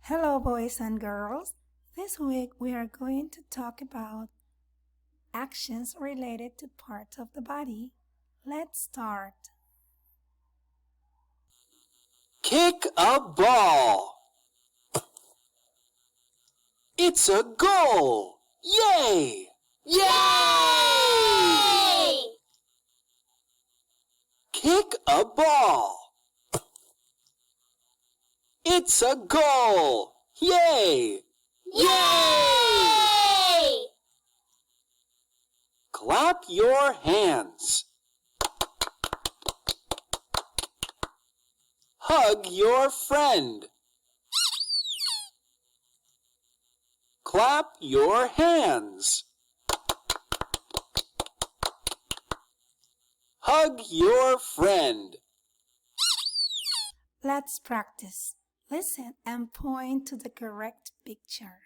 Hello, boys and girls. This week we are going to talk about actions related to parts of the body. Let's start. Kick a ball. It's a goal. Yay! Yay! Kick a ball. It's a goal. Yay! Yay! Clap your hands. Hug your friend. Clap your hands. Hug your friend. Let's practice. Listen and point to the correct picture.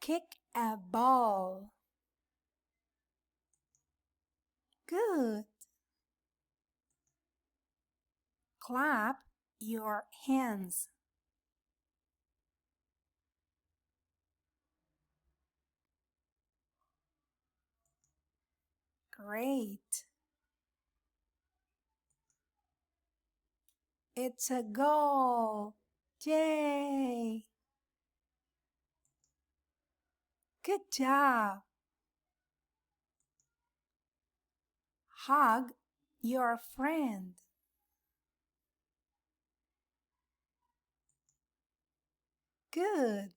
Kick a ball. Good. Clap your hands. Great. It's a goal. Yay! Good job. Hug your friend. Good.